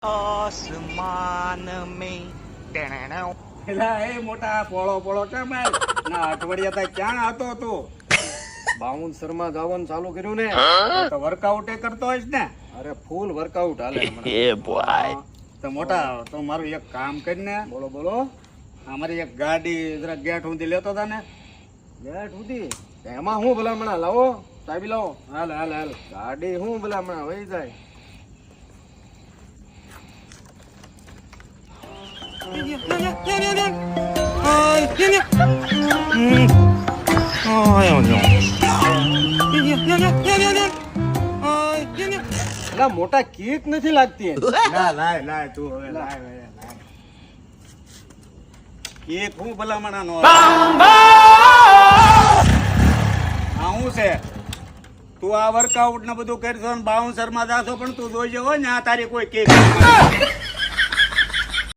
आसमान में પેલા એ મોટા પોળો પોળો કેમ ના અઠવાડિયા તક ક્યાં હતો તું? બાઉન્સર માં ગાવાનું ચાલુ કર્યું ને તો વર્કઆઉટ એ કરતો હોઈશ ને? અરે ફૂલ વર્કઆઉટ હાલે હમણાં. તો મોટા તો મારું એક કામ કરીને બોલો બોલો. અમારી એક ગાડી જરા ગેટ સુધી લેતો હતા ને. ગેટ સુધી એમાં હું ભલામણા લાવો ચાબી લાવો. હાલ હાલ હાલ. ગાડી હું ભલામણા વહી જાય. એલા મોટા કીક નથી લાગતી એમ. ના લાય લાય તું હવે લાય લાય લાય. એ હું ભલામણા નો હું છે તું આ વર્કઆઉટ ને બધું કરશો ને બાઉન્સર માં જાશો પણ તું જોઈજો હો ને આ તારી કોઈ કેક